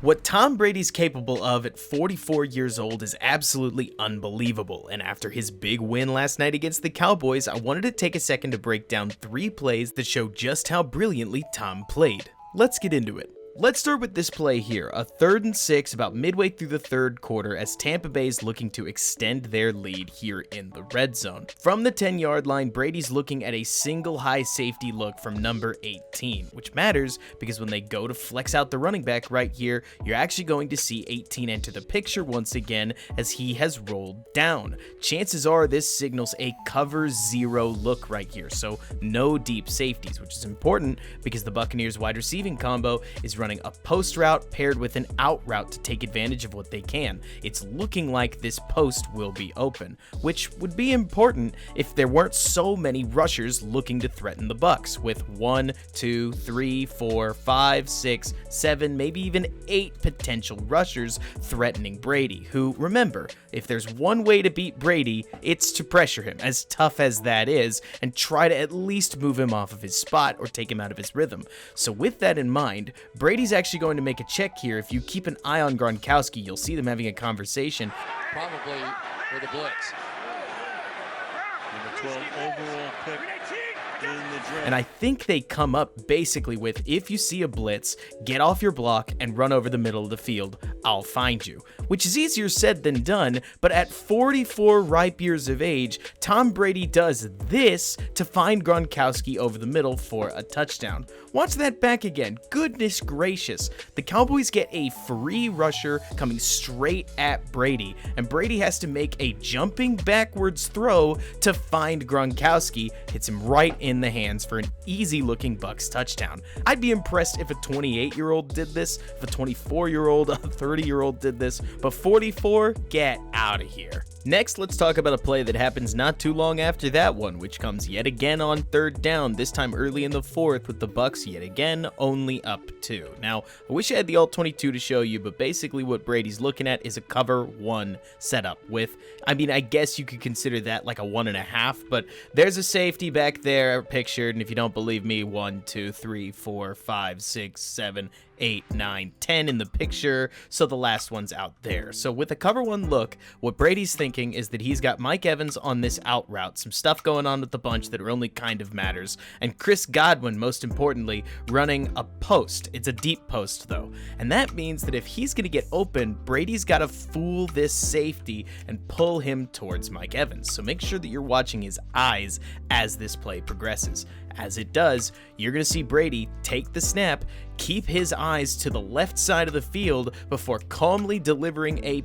What Tom Brady's capable of at 44 years old is absolutely unbelievable, and after his big win last night against the Cowboys, I wanted to take a second to break down 3 plays that show just how brilliantly Tom played. Let's get into it. Let's start with this play here, a 3rd and 6 about midway through the 3rd quarter as Tampa Bay is looking to extend their lead here in the red zone. From the 10-yard line, Brady's looking at a single high safety look from number 18, which matters because when they go to flex out the running back right here, you're actually going to see 18 enter the picture once again as he has rolled down. Chances are this signals a cover 0 look right here, so no deep safeties, which is important because the Buccaneers wide receiving combo is running a post route paired with an out route to take advantage of what they can. It's looking like this post will be open, which would be important if there weren't so many rushers looking to threaten the Bucs, with 1, 2, 3, 4, 5, 6, 7, maybe even 8 potential rushers threatening Brady, who, remember, if there's one way to beat Brady, it's to pressure him, as tough as that is, and try to at least move him off of his spot or take him out of his rhythm. So with that in mind, Brady's actually going to make a check here. If you keep an eye on Gronkowski, you'll see them having a conversation. Probably with a blitz. Number 12 overall pick in the draft. And I think they come up basically with, if you see a blitz, get off your block and run over the middle of the field. I'll find you. Which is easier said than done, but at 44 ripe years of age, Tom Brady does this to find Gronkowski over the middle for a touchdown. Watch that back again. Goodness gracious. The Cowboys get a free rusher coming straight at Brady, and Brady has to make a jumping backwards throw to find Gronkowski. Hits him right in the hands for an easy-looking Bucs touchdown. I'd be impressed if a 28-year-old did this, if a 24-year-old, a 30-year-old did this, but 44, get out of here. Next, let's talk about a play that happens not too long after that one, which comes yet again on 3rd down, this time early in the 4th, with the Bucs yet again only up 2. Now, I wish I had the alt-22 to show you, but basically what Brady's looking at is a cover 1 setup with, I guess you could consider that like a 1.5, but there's a safety back there pictured, and if you don't believe me, 1, 2, 3, 4, 5, 6, 7, 8, 9, 10 in the picture, so the last one's out there. So with a cover 1 look, what Brady's thinking is that he's got Mike Evans on this out route, some stuff going on with the bunch that only kind of matters, and Chris Godwin, most importantly, running a post. It's a deep post though, and that means that if he's going to get open, Brady's got to fool this safety and pull him towards Mike Evans. So make sure that you're watching his eyes as this play progresses. As it does, you're going to see Brady take the snap, keep his eyes to the left side of the field before calmly delivering a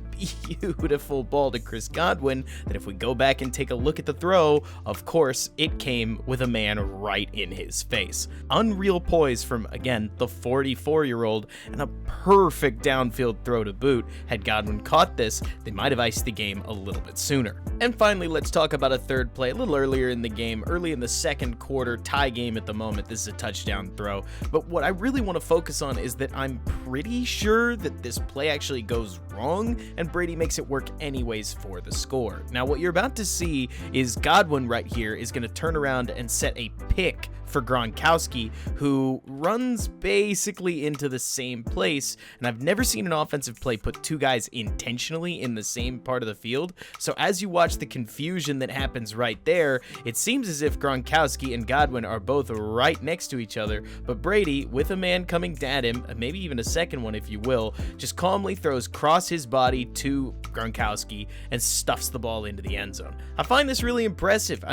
beautiful ball to Chris Godwin that, if we go back and take a look at the throw, of course, it came with a man right in his face. Unreal poise from, again, the 44-year-old, and a perfect downfield throw to boot. Had Godwin caught this, they might have iced the game a little bit sooner. And finally, let's talk about a 3rd play a little earlier in the game, early in the 2nd quarter, tie game at the moment. This is a touchdown throw, but what I really want to focus on is that I'm pretty sure that this play actually goes wrong and Brady makes it work anyways for the score. Now what you're about to see is Godwin right here is going to turn around and set a pick for Gronkowski, who runs basically into the same place, and I've never seen an offensive play put 2 guys intentionally in the same part of the field. So as you watch the confusion that happens right there, it seems as if Gronkowski and Godwin are both right next to each other, but Brady, with a man coming at him, maybe even a second one if you will, just calmly throws across his body to Gronkowski and stuffs the ball into the end zone. I find this really impressive.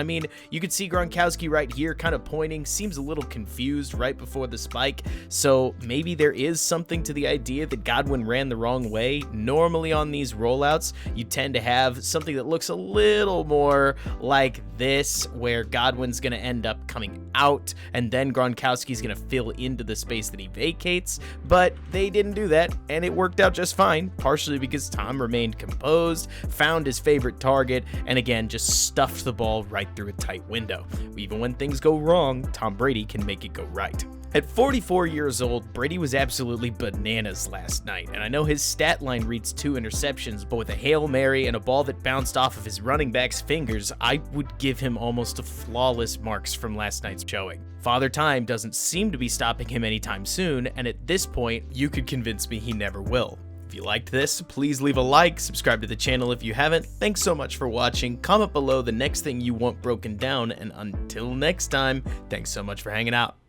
You could see Gronkowski right here kind of pointing, seems a little confused right before the spike, so maybe there is something to the idea that Godwin ran the wrong way. Normally on these rollouts, you tend to have something that looks a little more like this, where Godwin's going to end up coming out, and then Gronkowski's going to fill into the space that he vacates, but they didn't do that, and it worked out just fine, partially because Tom remained composed, found his favorite target, and again, just stuffed the ball right through a tight window. Even when things go wrong, Tom Brady can make it go right. At 44 years old, Brady was absolutely bananas last night, and I know his stat line reads 2 interceptions, but with a Hail Mary and a ball that bounced off of his running back's fingers, I would give him almost a flawless marks from last night's showing. Father Time doesn't seem to be stopping him anytime soon, and at this point, you could convince me he never will. If you liked this, please leave a like, subscribe to the channel if you haven't. Thanks so much for watching. Comment below the next thing you want broken down, and until next time, thanks so much for hanging out.